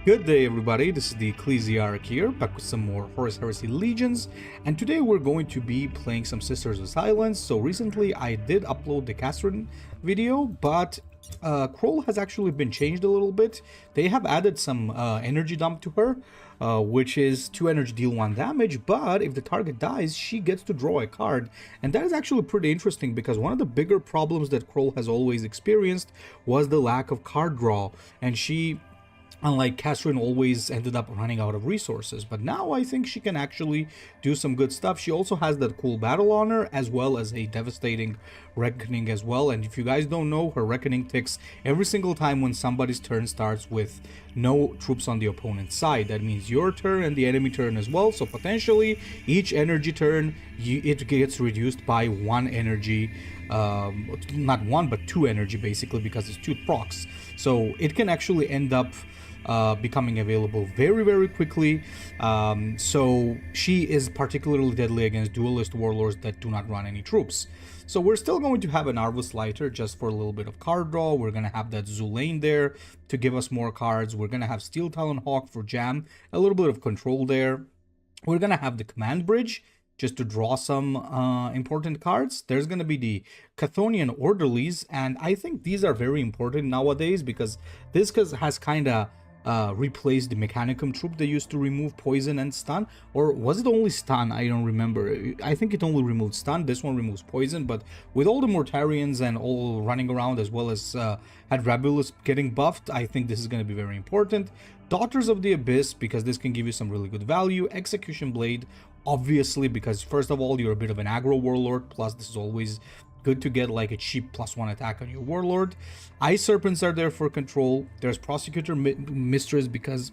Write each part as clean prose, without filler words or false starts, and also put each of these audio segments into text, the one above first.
Good day, everybody. This is the Ecclesiarch here, back with some more Horus Heresy Legions, and today we're going to be playing some Sisters of Silence. So recently I did upload the Catherine video, but Krole has actually been changed a little bit. They have added some energy dump to her, which is 2 energy deal 1 damage, but if the target dies, she gets to draw a card. And that is actually pretty interesting because one of the bigger problems that Krole has always experienced was the lack of card draw, and she, unlike Catherine, always ended up running out of resources. But now I think she can actually do some good stuff. She also has that cool battle honor as well as a devastating reckoning as well. And if you guys don't know, her reckoning ticks every single time when somebody's turn starts with no troops on the opponent's side. That means your turn and the enemy turn as well. So potentially each energy turn it gets reduced by 1 energy, not 1 but 2 energy basically, because it's 2 procs. So it can actually end up becoming available very quickly. So she is particularly deadly against duelist warlords that do not run any troops. So we're still going to have an Arvus Lighter just for a little bit of card draw. We're going to have that Zulane there to give us more cards. We're going to have Steel Talon Hawk for jam, a little bit of control there. We're going to have the Command Bridge just to draw some important cards. There's going to be the Chthonian Orderlies, and I think these are very important nowadays because this has kind of replaced the Mechanicum troop they used to remove poison and stun. Or was it only stun? I don't remember. I think it only removed stun. This one removes poison, but with all the Mortarians and all running around, as well as Hadrabulus getting buffed, I think this is going to be very important. Daughters of the Abyss, because this can give you some really good value. Execution Blade, obviously, because first of all, you're a bit of an aggro warlord, plus this is always good to get like a cheap +1 attack on your warlord. Ice Serpents are there for control. There's Prosecutor Mistress because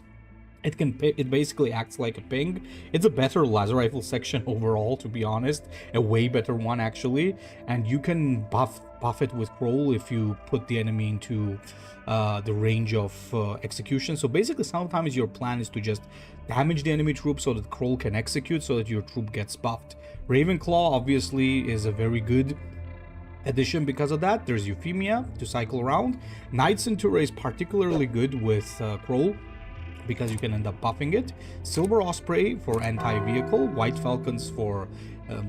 it basically acts like a ping. It's a better laser rifle section overall, to be honest, a way better one actually, and you can buff it with Krole if you put the enemy into the range of execution. So basically sometimes your plan is to just damage the enemy troop so that Krole can execute, so that your troop gets buffed. Ravenclaw obviously is a very good addition because of that. There's Euphemia to cycle around. Knight Centura is particularly good with Krole because you can end up buffing it. Silver Osprey for anti-vehicle. White Falcons for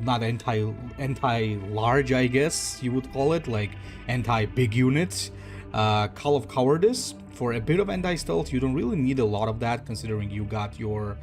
not anti-large, I guess you would call it, like anti-big units. Call of Cowardice for a bit of anti-stealth. You don't really need a lot of that considering you got your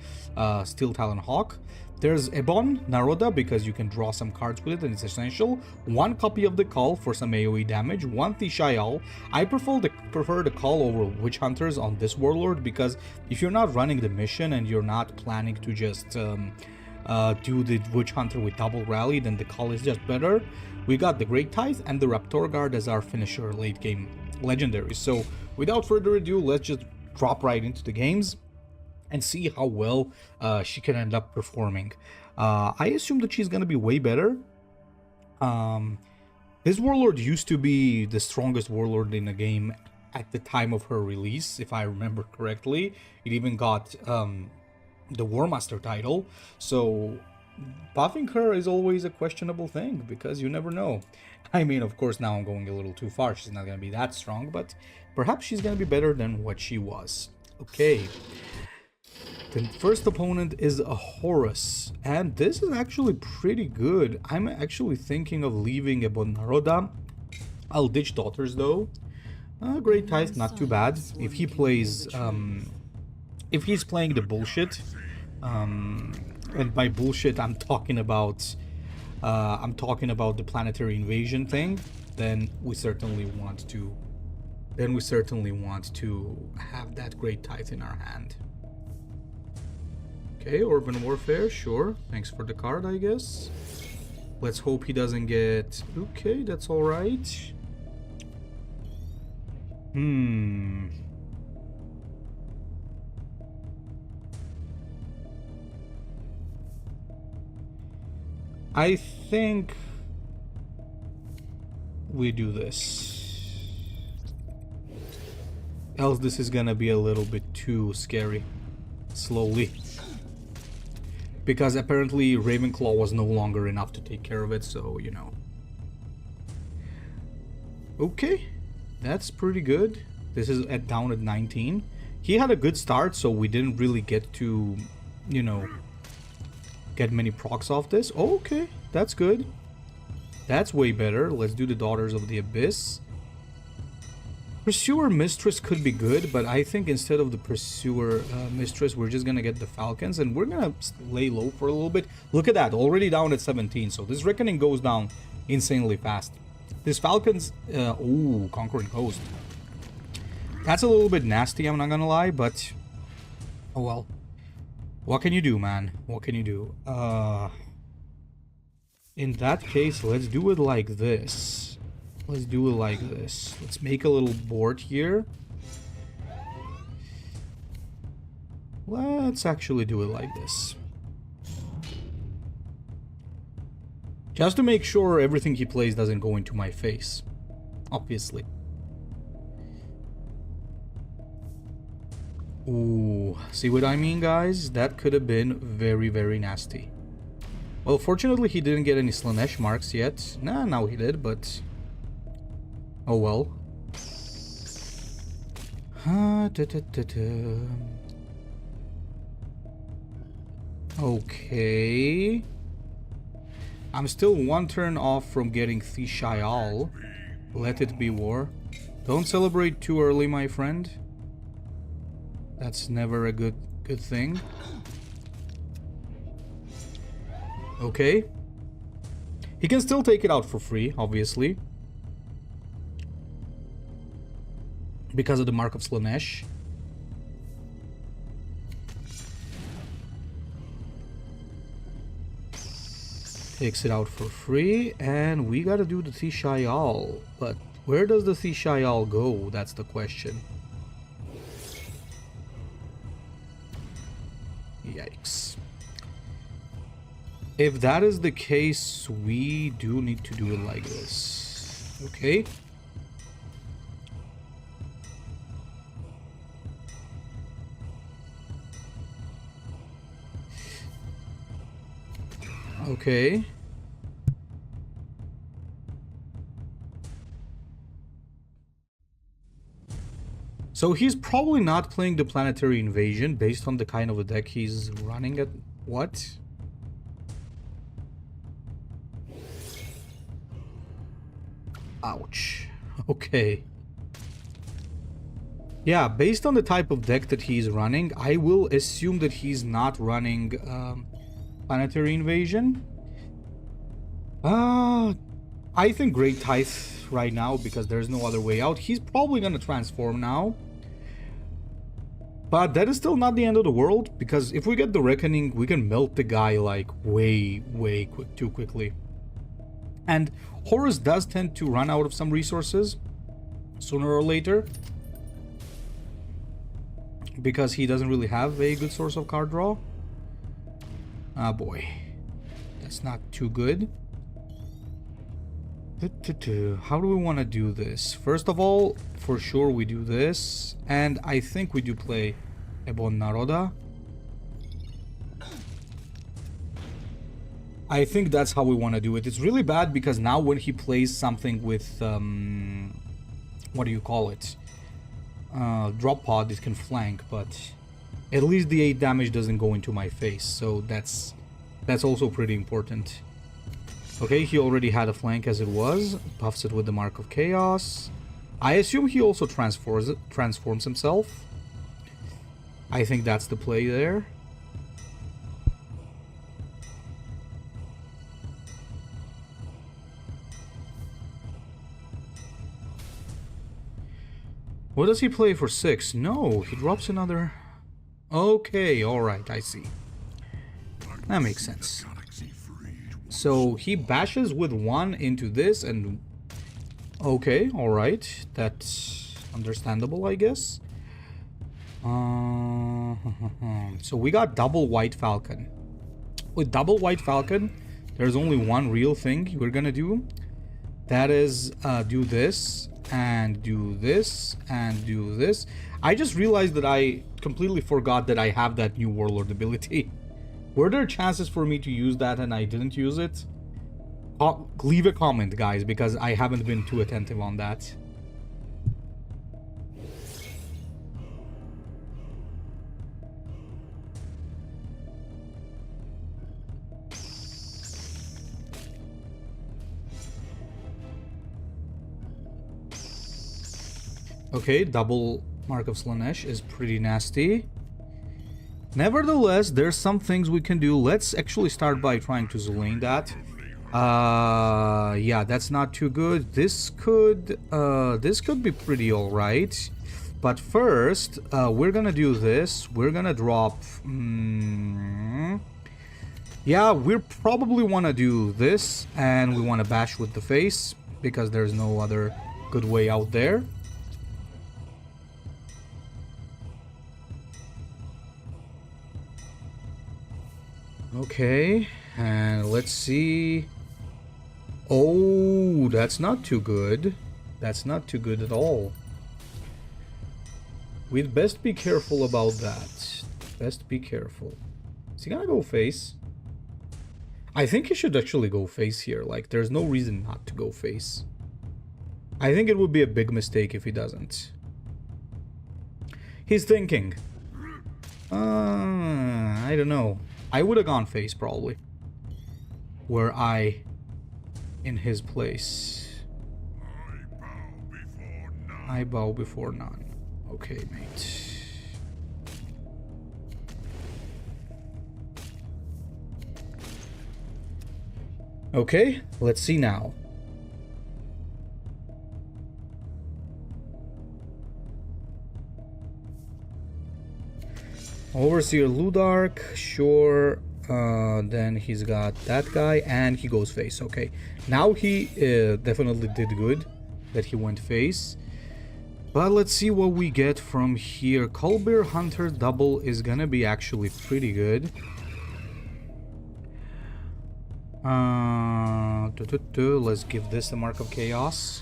Steel Talon Hawk. There's Ebon Naroda because you can draw some cards with it and it's essential. 1 copy of the Call for some AoE damage. 1 Thishayal. I prefer the Call over Witch Hunters on this warlord because if you're not running the mission and you're not planning to just do the Witch Hunter with double rally, then the Call is just better. We got the Great Tithe and the Raptor Guard as our finisher late game legendaries. So without further ado, let's just drop right into the games and see how well she can end up performing. I assume that she's going to be way better. This warlord used to be the strongest warlord in the game at the time of her release, if I remember correctly. It even got the War Master title. So buffing her is always a questionable thing because you never know. I mean, of course, now I'm going a little too far. She's not going to be that strong, but perhaps she's going to be better than what she was. Okay. The first opponent is a Horus, and this is actually pretty good. I'm actually thinking of leaving a Naroda. I'll ditch Daughters though. Great Tithe, not too bad. If he plays, if he's playing the bullshit, and by bullshit I'm talking about the planetary invasion thing, then we certainly want to have that Great Tithe in our hand. Okay, Urban Warfare, sure. Thanks for the card, I guess. Let's hope he doesn't get... Okay, that's alright. I think we do this. Else this is gonna be a little bit too scary. Slowly. Because apparently Ravenclaw was no longer enough to take care of it, so, you know. Okay, that's pretty good. This is down at 19. He had a good start, so we didn't really get to, you know, get many procs off this. Okay, that's good. That's way better. Let's do the Daughters of the Abyss. Pursuer Mistress could be good, but I think instead of the Pursuer Mistress, we're just gonna get the Falcons, and we're gonna lay low for a little bit. Look at that, already down at 17, so this Reckoning goes down insanely fast. This Falcons, ooh, Conquering Host. That's a little bit nasty, I'm not gonna lie, but oh well. What can you do, man? What can you do? In that case, let's do it like this. Let's do it like this. Let's make a little board here. Let's actually do it like this. Just to make sure everything he plays doesn't go into my face. Obviously. Ooh, see what I mean, guys? That could have been very, very nasty. Well, fortunately, he didn't get any Slanesh marks yet. Nah, now he did, but... oh well. Okay. I'm still one turn off from getting Thishayal. Let it be war. Don't celebrate too early, my friend. That's never a good thing. Okay. He can still take it out for free, obviously. Because of the Mark of Slanesh. Takes it out for free, and we gotta do the Thishayal. But where does the Thishayal go? That's the question. Yikes. If that is the case, we do need to do it like this. Okay. Okay. So he's probably not playing the Planetary Invasion based on the kind of a deck he's running at. What? Ouch. Okay. Yeah, based on the type of deck that he's running, I will assume that he's not running Planetary Invasion. I think Great Tithe right now, because there's no other way out. He's probably gonna transform now. But that is still not the end of the world, because if we get the Reckoning, we can melt the guy like way too quickly. And Horus does tend to run out of some resources sooner or later, because he doesn't really have a good source of card draw. Ah boy, that's not too good. How do we want to do this? First of all, for sure we do this, and I think we do play Ebon Naroda. I think that's how we want to do it. It's really bad because now when he plays something with what do you call it? Drop pod, it can flank, but at least the 8 damage doesn't go into my face, so that's also pretty important. Okay, he already had a flank as it was. Buffs it with the Mark of Chaos. I assume he also transforms himself. I think that's the play there. What does he play for 6? No, he drops another... Okay, alright, I see. That makes sense. So he bashes with 1 into this and... Okay, alright. That's understandable, I guess. So we got double White Falcon. With double White Falcon, there's only one real thing we're gonna do. That is do this, and do this, and do this. I just realized that I completely forgot that I have that new Warlord ability. Were there chances for me to use that and I didn't use it? Leave a comment, guys, because I haven't been too attentive on that. Okay, double Mark of Slanesh is pretty nasty. Nevertheless, there's some things we can do. Let's actually start by trying to Zulane that. Yeah, that's not too good. This could be pretty alright. But first, we're gonna do this. We're gonna drop... yeah, we probably want to do this, and we want to bash with the face, because there's no other good way out there. Okay, and let's see. Oh, that's not too good. That's not too good at all. We'd best be careful about that. Best be careful. Is he gonna go face? I think he should actually go face here. Like, there's no reason not to go face. I think it would be a big mistake if he doesn't. He's thinking. I don't know. I would have gone face, probably. Were I in his place. I bow before none. Okay, mate. Okay, let's see now. Overseer Ludark, sure. Then he's got that guy, and he goes face. Okay, now he definitely did good that he went face. But let's see what we get from here. Colbert Hunter double is gonna be actually pretty good. Let's give this the Mark of Chaos.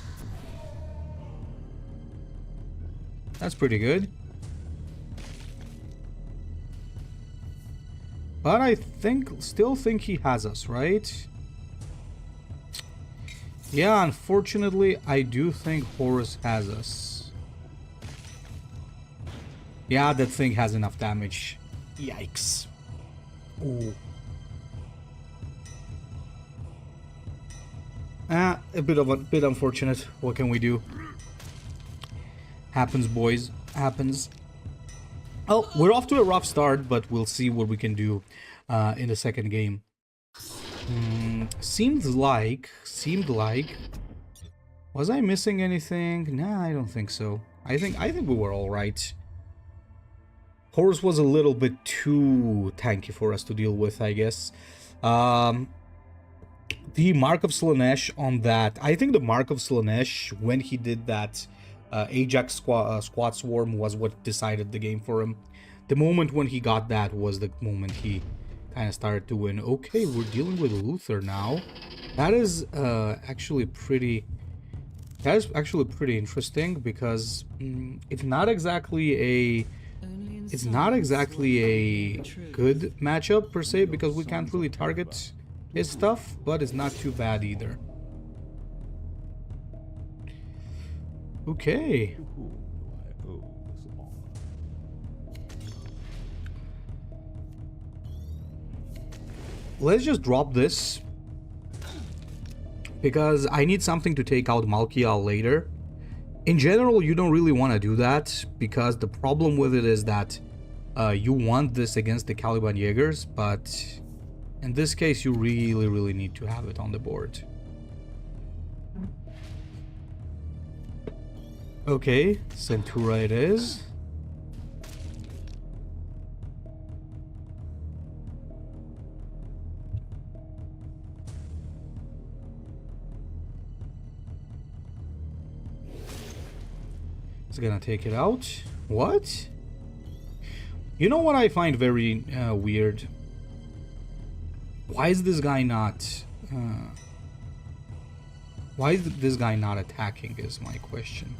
That's pretty good. But I still think he has us, right? Yeah, unfortunately, I do think Horus has us. Yeah, that thing has enough damage. Yikes. Ooh. A bit unfortunate. What can we do? Happens, boys. Happens. Oh, we're off to a rough start, but we'll see what we can do in the second game. Seemed like... Was I missing anything? Nah, I don't think so. I think we were all right. Horus was a little bit too tanky for us to deal with, I guess. The Mark of Slanesh on that. I think the Mark of Slanesh, when he did that Ajax squad swarm, was what decided the game for him. The moment when he got that was the moment he kind of started to win. Okay, we're dealing with Luther now. That is actually pretty... That is actually pretty interesting, because it's not exactly a... It's not exactly a good matchup per se, because we can't really target his stuff, but it's not too bad either. Okay. Let's just drop this, because I need something to take out Malkiel later. In general, you don't really want to do that, because the problem with it is that you want this against the Caliban Jaegers, but in this case you really need to have it on the board. Okay, Centura it is. It's gonna take it out. What? You know what I find very weird? Why is this guy not... why is this guy not attacking is my question.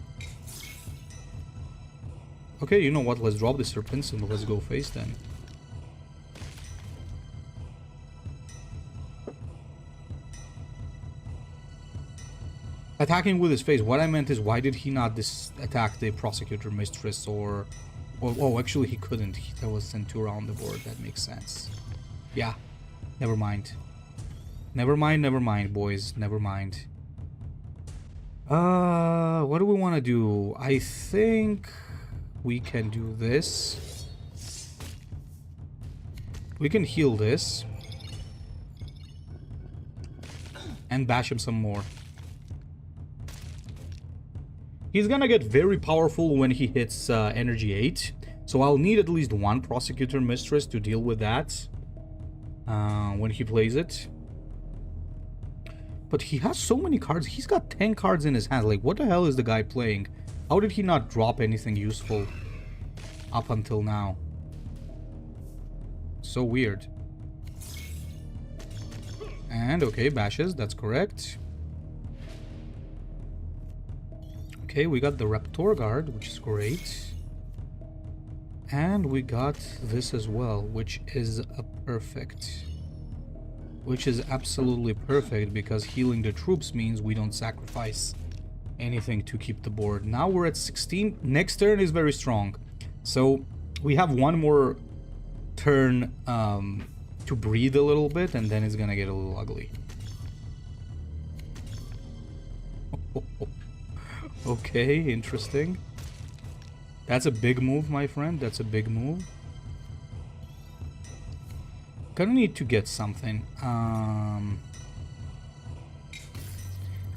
Okay, you know what? Let's drop the Serpents and let's go face then. Attacking with his face. What I meant is, why did he not attack the Prosecutor Mistress or... Oh, actually he couldn't. There was Centura on the board. That makes sense. Yeah. Never mind. Never mind, boys. Never mind. What do we want to do? I think we can do this. We can heal this. And bash him some more. He's gonna get very powerful when he hits energy 8. So I'll need at least one Prosecutor Mistress to deal with that. When he plays it. But he has so many cards. He's got 10 cards in his hand. Like, what the hell is the guy playing? How did he not drop anything useful up until now? So weird. And, okay, bashes. That's correct. Okay, we got the Raptor Guard, which is great. And we got this as well, which is a perfect. Which is absolutely perfect, because healing the troops means we don't sacrifice anything to keep the board. Now we're at 16. Next turn is very strong. So we have one more turn to breathe a little bit, and then it's gonna get a little ugly. Okay, interesting. That's a big move, my friend. That's a big move. Gonna need to get something.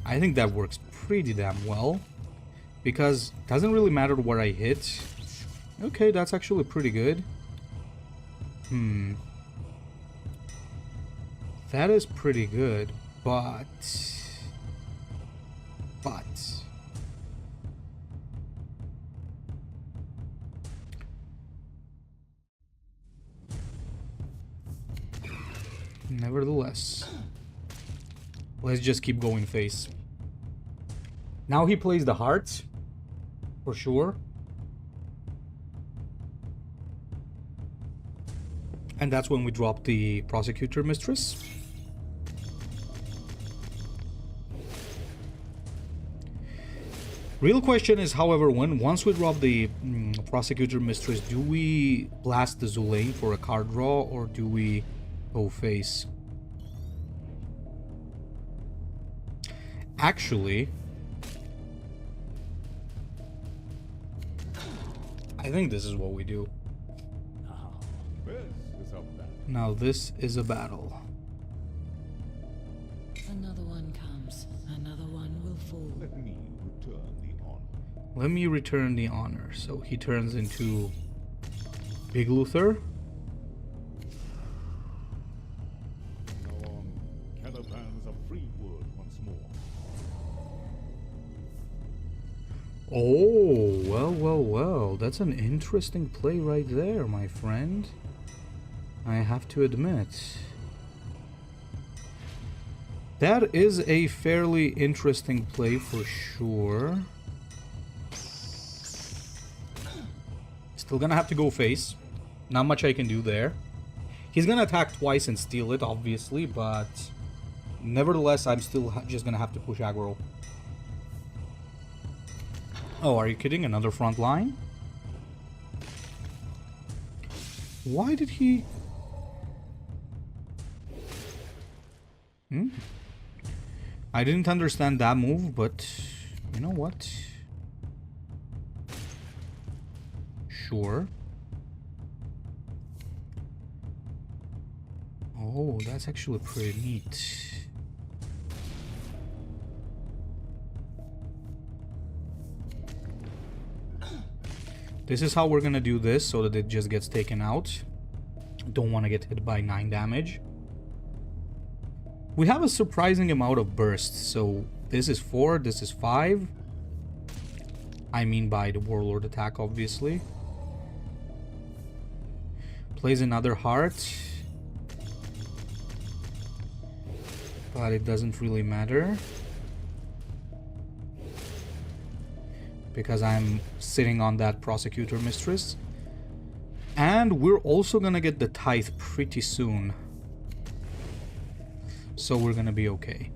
I think that works pretty damn well, because it doesn't really matter where I hit. Okay, that's actually pretty good. That is pretty good, but nevertheless, let's just keep going face. Now he plays the hearts, for sure. And that's when we drop the Prosecutor Mistress. Real question is, however, once we drop the Prosecutor Mistress, do we blast the Zulane for a card draw, or do we go face? Actually, I think this is what we do. Now this is a battle. Another one comes, another one will fall. Let me return the honor. So he turns into Big Luther. Caravans of free word once more. Oh, well. That's an interesting play right there, my friend. I have to admit. That is a fairly interesting play for sure. Still gonna have to go face. Not much I can do there. He's gonna attack twice and steal it, obviously, but nevertheless, I'm still just gonna have to push aggro. Oh, are you kidding? Another front line? Why did he... I didn't understand that move, but you know what? Sure. Oh, that's actually pretty neat. This is how we're gonna do this, so that it just gets taken out. Don't want to get hit by 9 damage. We have a surprising amount of bursts, so this is 4, this is 5. I mean by the Warlord attack, obviously. Plays another heart. But it doesn't really matter, because I'm sitting on that Prosecutor Mistress. And we're also gonna get the Tithe pretty soon. So we're gonna be okay.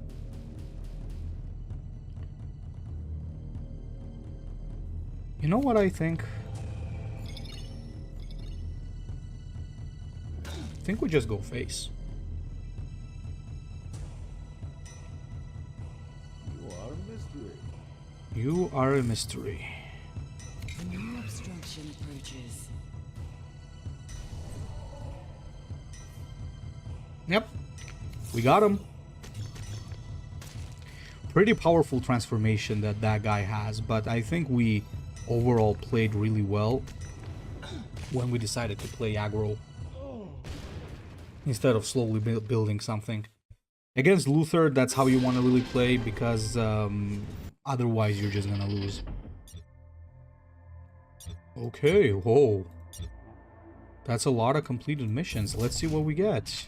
You know what I think? I think we just go face. You are a mystery. You are a mystery. A new obstruction approaches. Yep, we got him. Pretty powerful transformation that guy has, but I think we overall played really well when we decided to play aggro instead of slowly building something. Against Luther, that's how you want to really play, because otherwise you're just gonna lose. Okay, whoa. That's a lot of completed missions. Let's see what we get.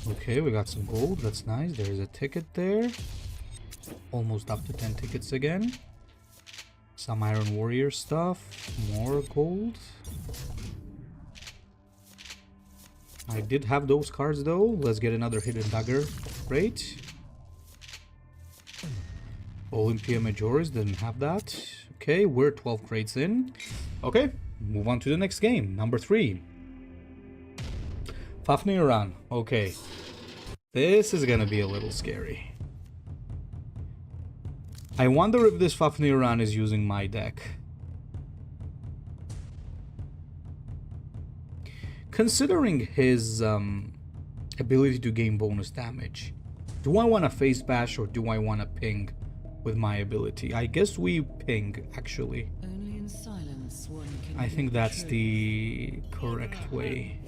Okay, we got some gold. That's nice. There's a ticket there. Almost up to 10 tickets again. Some Iron Warrior stuff. More gold. I did have those cards though. Let's get another Hidden Dagger. Great. Olympia Majoris didn't have that. Okay, we're 12 crates in. Okay, move on to the next game. Number 3. Fafnir. Okay. This is gonna be a little scary. I wonder if this Fafnir is using my deck. Considering his ability to gain bonus damage, do I want to face bash or do I want to ping with my ability? I guess we ping, actually. Only in silence one can I think hear that's truth. the correct way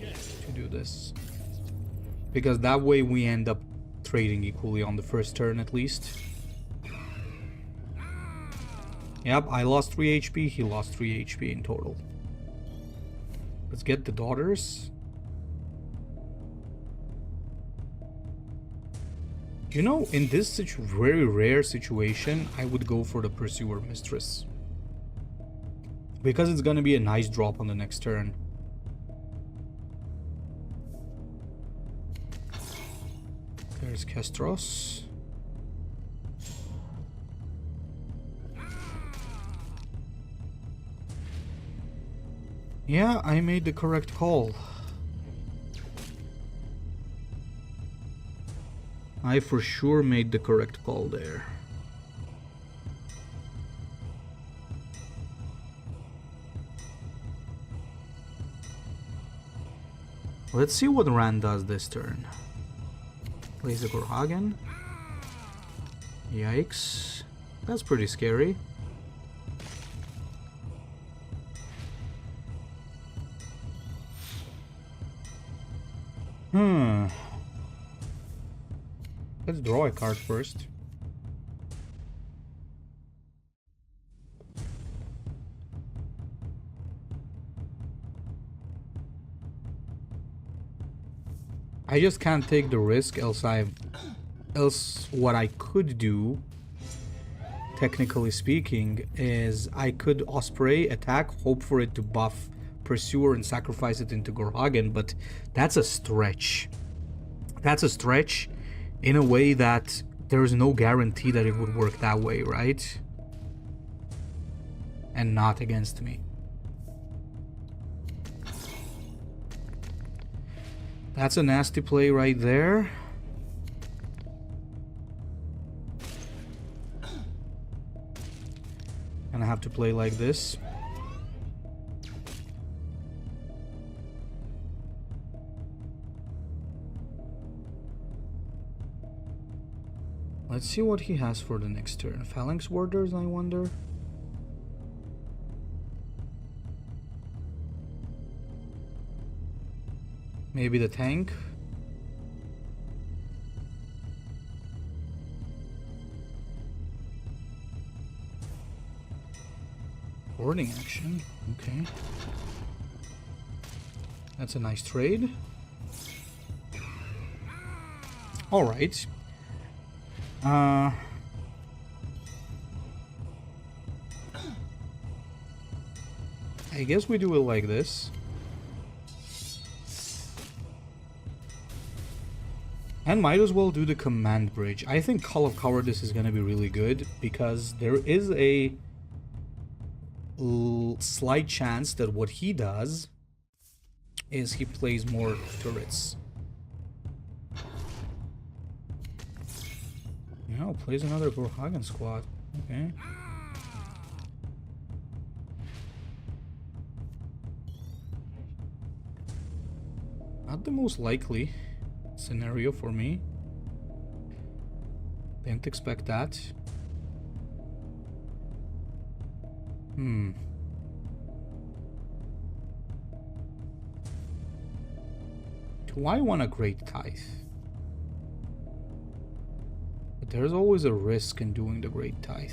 to do this. Because that way we end up trading equally on the first turn at least. Yep, I lost 3 HP, he lost 3 HP in total. Let's get the daughters. You know, in this very rare situation, I would go for the Pursuer Mistress. Because it's gonna be a nice drop on the next turn. There's Kestros. Yeah, I made the correct call. I for sure made the correct call there. Let's see what Ran does this turn. Plays a Gorhagen. Yikes. That's pretty scary. Let's draw a card first. I just can't take the risk, else what I could do, technically speaking, is I could Osprey attack, hope for it to buff Pursuer and sacrifice it into Gorhagen, but that's a stretch. That's a stretch in a way that there's no guarantee that it would work that way, right? And not against me. That's a nasty play right there. And I have to play like this. Let's see what he has for the next turn. Phalanx Warders, I wonder. Maybe the tank. Boarding action. Okay. That's a nice trade. All right. I guess we do it like this. And might as well do the command bridge. I think Call of Cowardice is going to be really good because there is a slight chance that what he does is he plays more turrets. You know, plays another Gorhagen squad. Okay. Not the most likely scenario for me. Didn't expect that. Do I want a great tithe? But there's always a risk in doing the great tithe.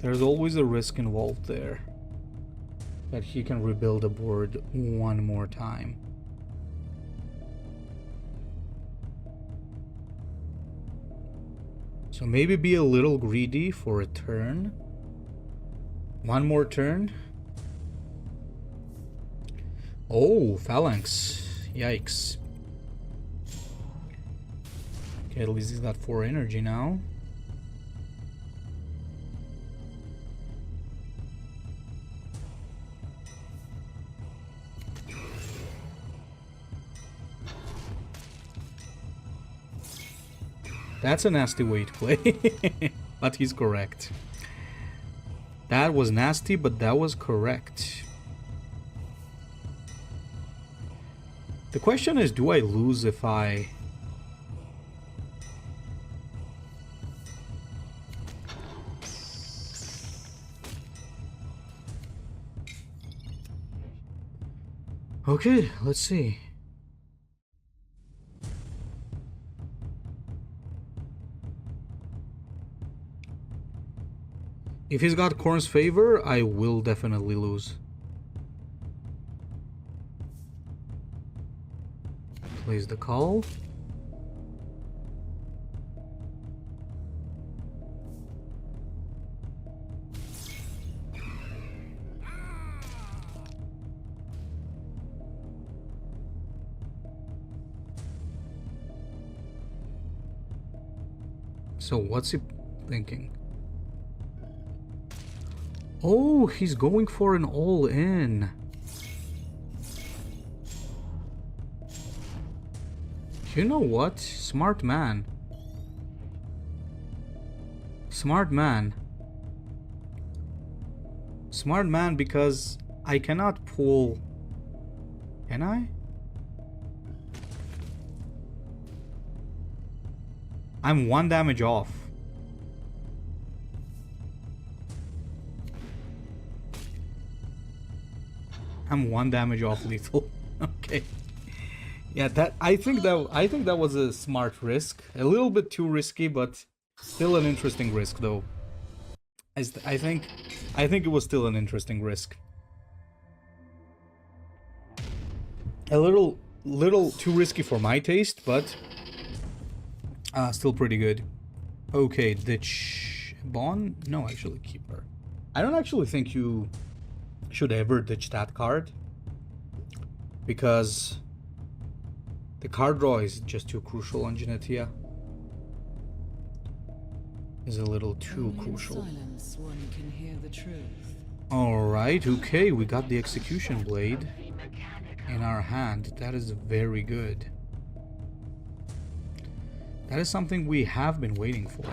There's always a risk involved there. That he can rebuild the board one more time. So maybe be a little greedy for a turn. One more turn. Oh, phalanx. Yikes. Okay, at least he's got 4 energy now. That's a nasty way to play. But he's correct. That was nasty, but that was correct. The question is, do I lose if I... Okay, let's see. If he's got Khorne's favor, I will definitely lose. Plays the call. So what's he thinking? Oh, he's going for an all-in. You know what? Smart man. Smart man. Smart man, because I cannot pull... Can I? I'm 1 damage off. I'm 1 damage off lethal. Okay. Yeah, that I think that was a smart risk. A little bit too risky, but still an interesting risk though. I think it was still an interesting risk. A little too risky for my taste, but still pretty good. Okay, ditch Bond? No, actually keep her. I don't actually think you should ever ditch that card, because the card draw is just too crucial on Jenetia. Is a little too crucial. Silence, one can hear the truth. Alright, okay, we got the Execution Blade in our hand. That is very good. That is something we have been waiting for.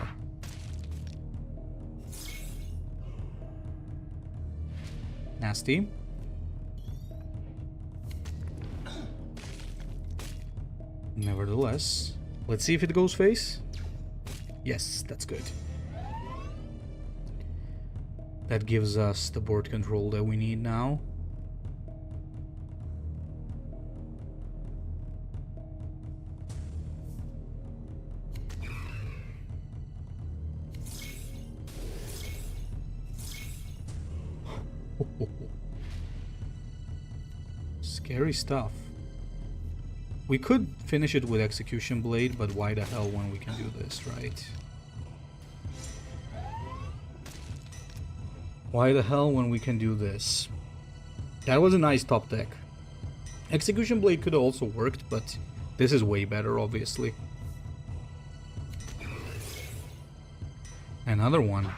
Nasty. Nevertheless, let's see if it goes face. Yes, that's good. That gives us the board control that we need now. Scary stuff. We could finish it with Execution Blade, but why the hell when we can do this, right? Why the hell when we can do this? That was a nice top deck. Execution Blade could have also worked, but this is way better, obviously. Another one.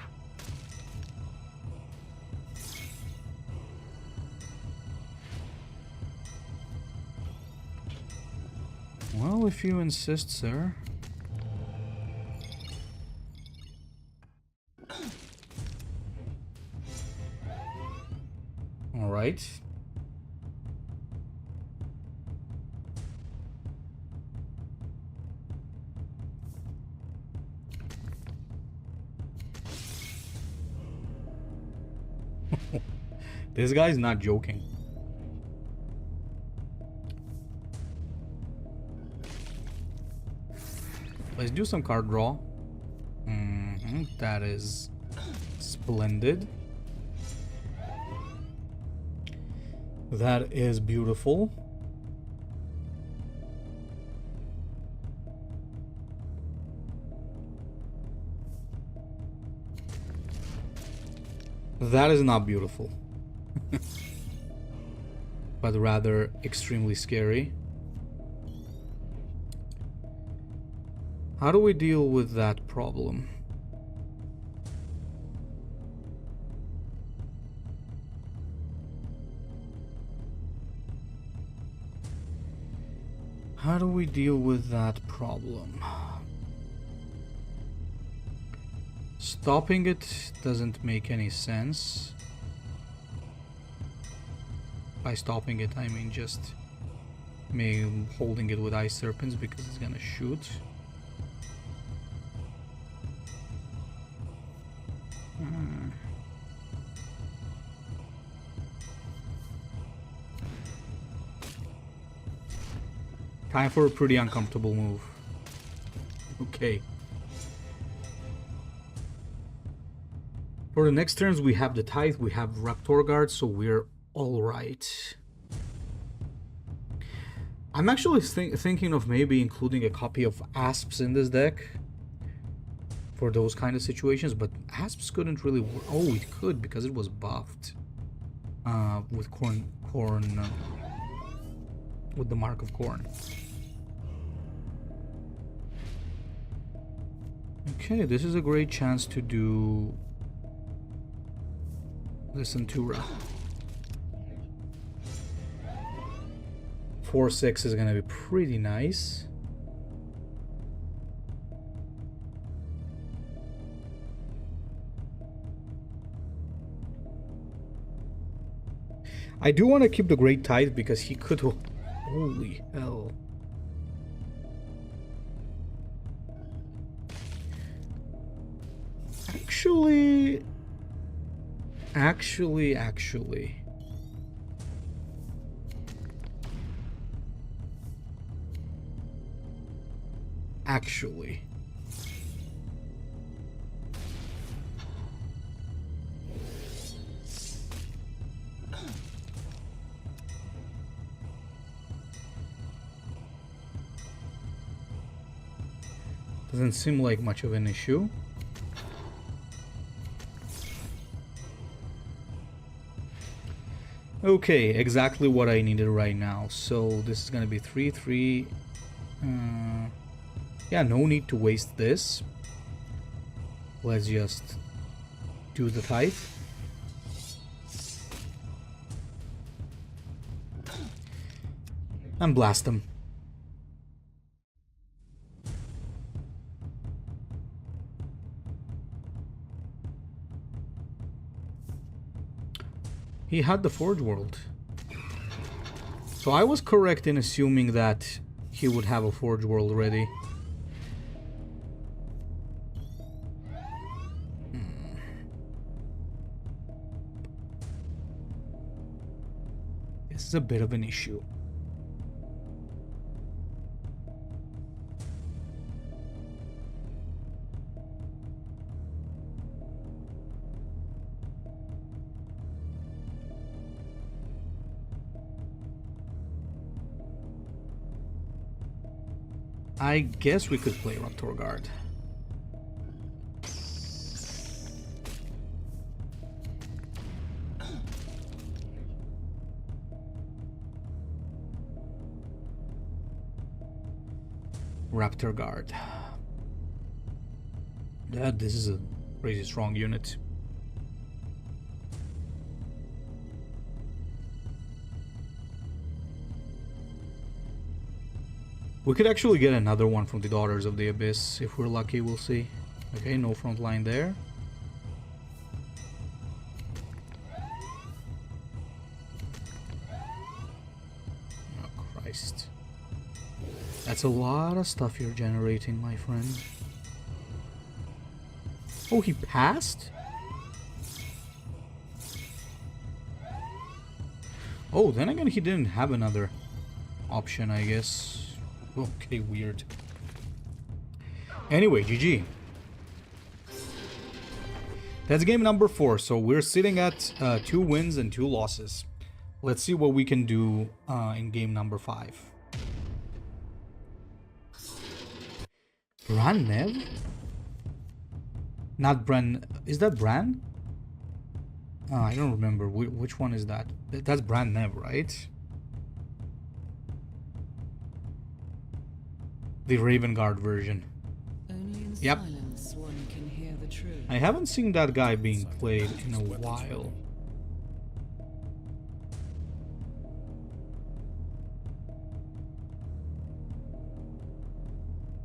Well, if you insist, sir. right. This guy's not joking. Let's do some card draw. That is splendid. That is beautiful. That is not beautiful. But rather extremely scary. How do we deal with that problem? How do we deal with that problem? Stopping it doesn't make any sense. By stopping it, I mean just holding it with ice serpents because it's gonna shoot. Time for a pretty uncomfortable move. Okay. For the next turns, we have the Tithe, we have Raptor Guard, so we're alright. I'm actually thinking of maybe including a copy of Asps in this deck for those kind of situations, but Asps couldn't really work. Oh, it could because it was buffed with with the Mark of Corn. Okay, this is a great chance to do the Centura. 4/6 is gonna be pretty nice. I do want to keep the Great Tithe because he could... Holy hell. Actually... Doesn't seem like much of an issue. Okay, exactly what I needed right now. So this is gonna be 3/3. Yeah, no need to waste this. Let's just do the Tithe. And blast them. He had the Forge World. So I was correct in assuming that he would have a Forge World ready. This is a bit of an issue. I guess we could play Raptor Guard. Raptor Guard. Yeah, this is a crazy strong unit. We could actually get another one from the Daughters of the Abyss. If we're lucky, we'll see. Okay, no front line there. That's a lot of stuff you're generating, my friend. Oh, he passed? Oh, then again, he didn't have another option, I guess. Okay, weird. Anyway, GG. That's game number 4, so we're sitting at 2 wins and 2 losses. Let's see what we can do in game number 5. Bran Nev? Not Bran. Is that Bran? I don't remember. Which one is that? That's Bran Nev, right? The Raven Guard version. Only in Yep. silence one can hear the truth. I haven't seen that guy being played in a while.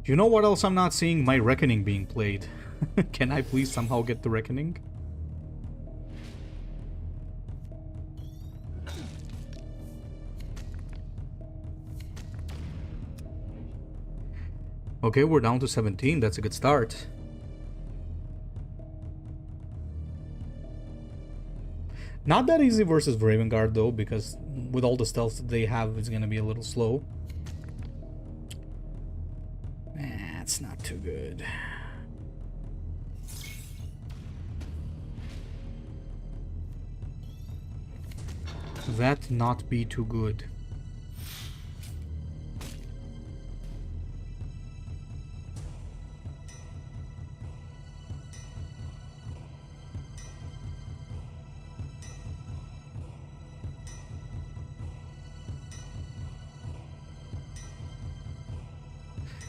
You know what else I'm not seeing? My Reckoning being played. Can I please somehow get the Reckoning? Okay, we're down to 17. That's a good start. Not that easy versus Raven Guard though, because with all the stealth that they have, it's gonna be a little slow. That's not too good. That not be too good.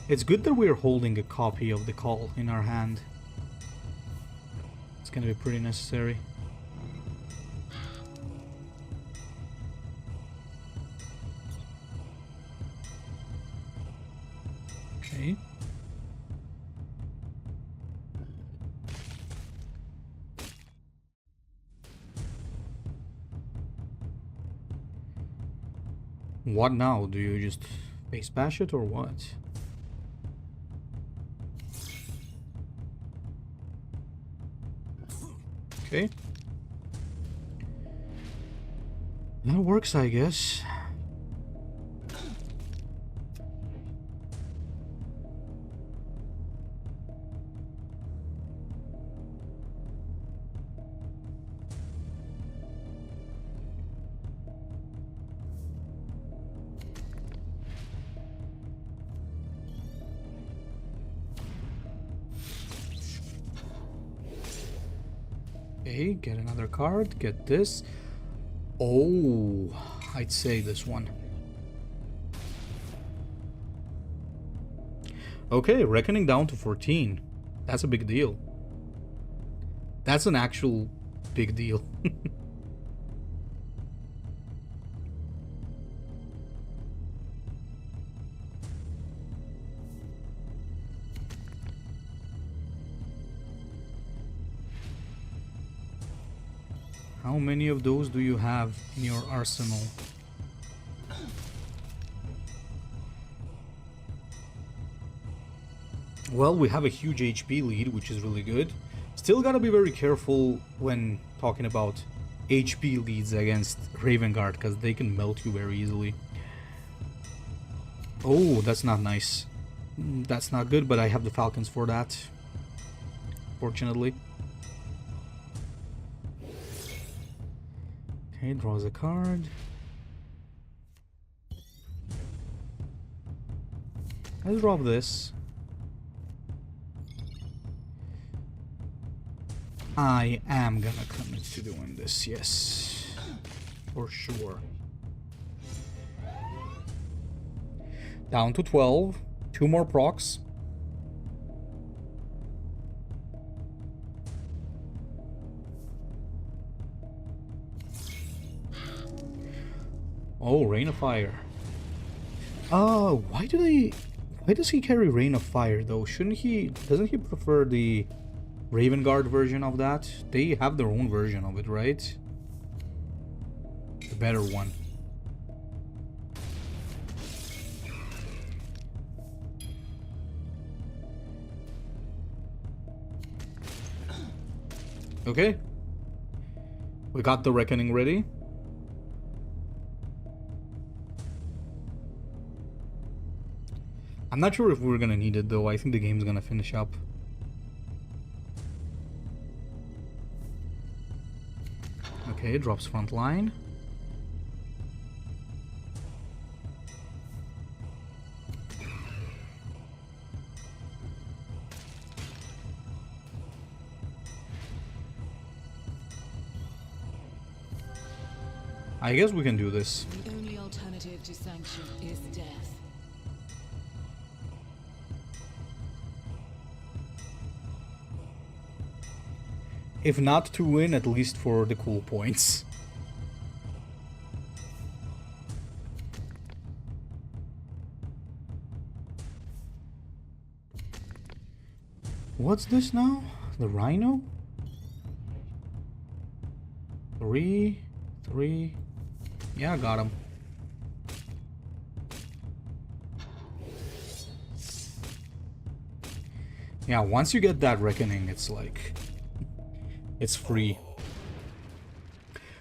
It's good that we're holding a copy of the call in our hand. It's gonna be pretty necessary. Okay. What now? Do you just face bash it or what? Okay. That works, I guess. Okay, get another card, get this. Oh, I'd say this one. Okay, Reckoning down to 14. That's a big deal. That's an actual big deal. How many of those do you have in your arsenal? Well, we have a huge HP lead, which is really good. Still gotta be very careful when talking about HP leads against Raven Guard, because they can melt you very easily. Oh, that's not nice. That's not good, but I have the Falcons for that, fortunately. Okay, draws a card. Let's drop this. I am gonna commit to doing this, yes. For sure. Down to 12. 2 more procs. Oh, Rain of Fire. Why does he carry Rain of Fire though? Doesn't he prefer the Raven Guard version of that? They have their own version of it, right? The better one. Okay. We got the Reckoning ready. I'm not sure if we're gonna need it though. I think the game's gonna finish up. Okay, drops front line. I guess we can do this. The only alternative to sanction is death. If not to win, at least for the cool points. What's this now? The Rhino? 3. Yeah, got him. Yeah, once you get that Reckoning, it's like... it's free.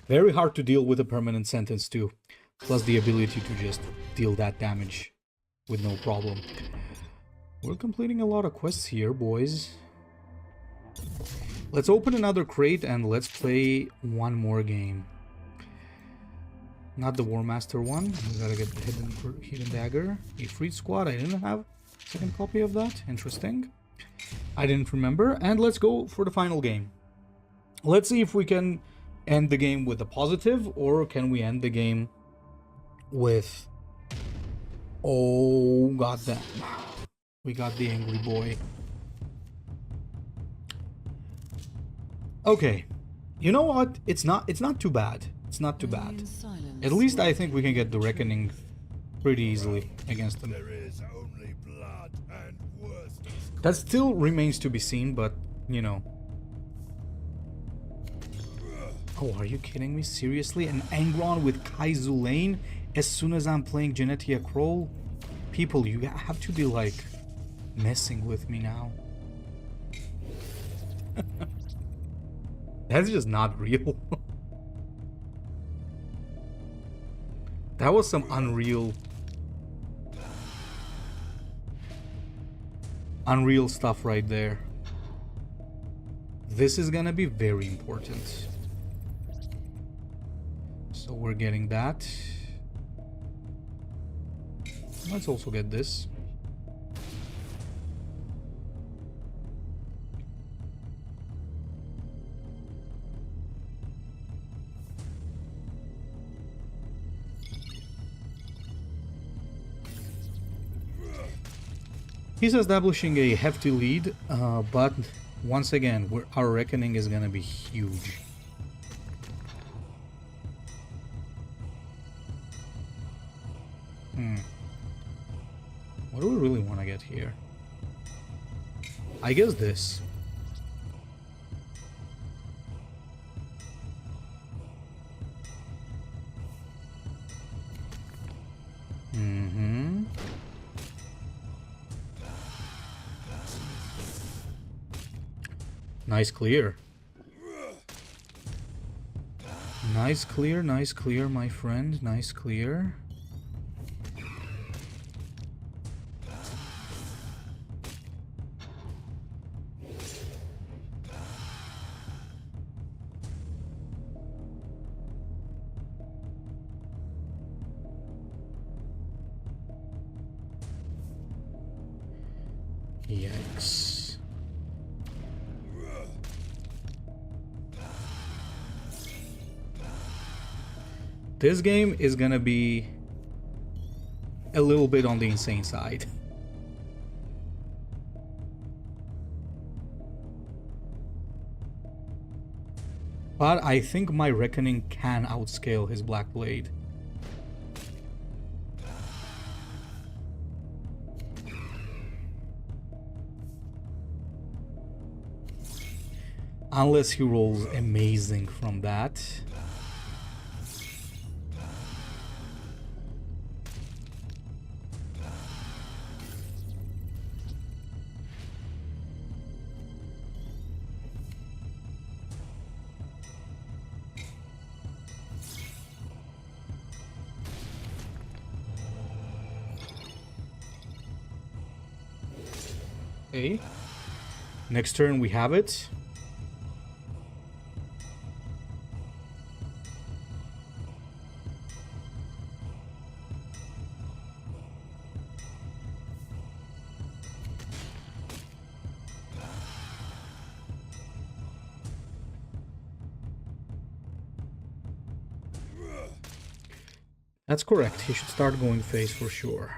Very hard to deal with a permanent sentence too. Plus the ability to just deal that damage with no problem. We're completing a lot of quests here, boys. Let's open another crate and let's play one more game. Not the War Master one. We gotta get the hidden dagger. A Freed Squad. I didn't have a second copy of that. Interesting. I didn't remember. And let's go for the final game. Let's see if we can end the game with a positive, or can we end the game with... oh, goddamn. We got the angry boy. Okay. You know what? It's not too bad. It's not too bad. At least I think we can get the Reckoning pretty easily against them. There is only blood and worse. That still remains to be seen, but, you know. Oh, are you kidding me? Seriously? An Angron with Kaizu Lane as soon as I'm playing Jenetia Krole? People, you have to be, like, messing with me now. That's just not real. That was some unreal stuff right there. This is gonna be very important. So we're getting that. Let's also get this. He's establishing a hefty lead, but once again, our Reckoning is gonna be huge. What do we really want to get here? I guess this. Nice clear. Nice clear, my friend. Nice clear. Yikes. This game is gonna be a little bit on the insane side. But I think my Reckoning can outscale his Black Blade. Unless he rolls amazing from that. Okay. Next turn we have it. That's correct. He should start going face for sure.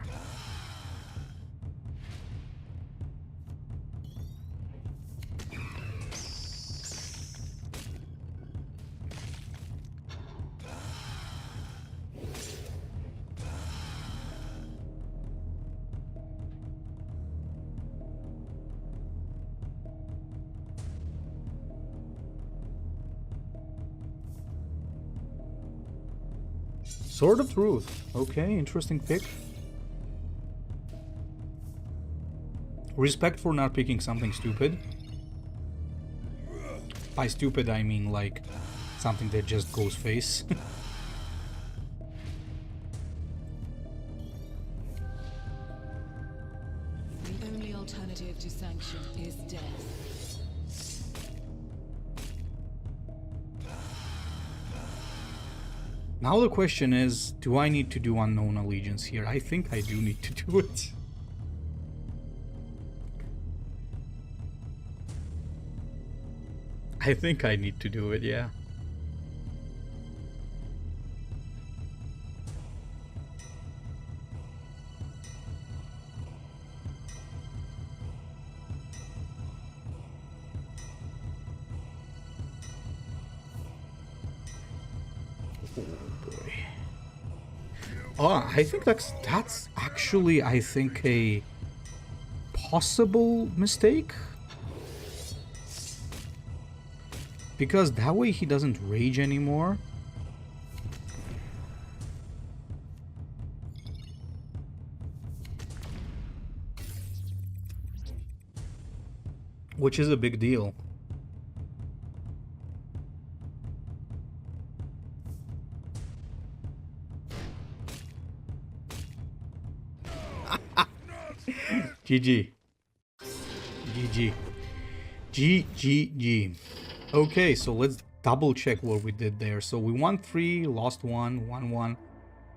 Sword of Truth. Okay, interesting pick. Respect for not picking something stupid. By stupid, I mean like something that just goes face. The only alternative to sanction is death. Now the question is, do I need to do Unknown Allegiance here? I think I do need to do it. I think I need to do it, yeah. Oh boy. Oh, I think that's actually, I think, a possible mistake. Because that way he doesn't rage anymore. Which is a big deal. GG. GG. GGG. Okay, so let's double check what we did there. So we won 3, lost 1, won 1,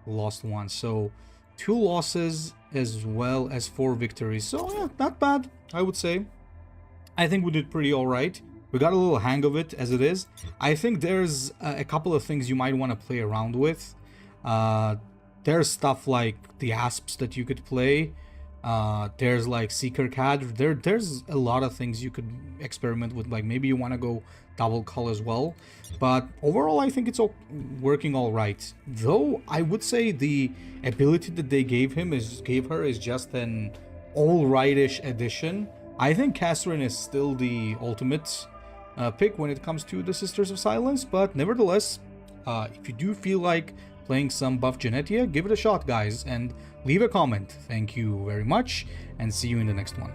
lost 1. So 2 losses as well as 4 victories. So yeah, not bad, I would say. I think we did pretty alright. We got a little hang of it as it is. I think there's a couple of things you might want to play around with. There's stuff like the asps that you could play. There's like Seeker Cadre. There's a lot of things you could experiment with. Like maybe you want to go double cull as well. But overall, I think it's all working all right. Though I would say the ability that they gave her is just an all rightish addition. I think Catherine is still the ultimate pick when it comes to the Sisters of Silence. But nevertheless, if you do feel like playing some buff Jenetia, give it a shot, guys, and leave a comment. Thank you very much, and see you in the next one.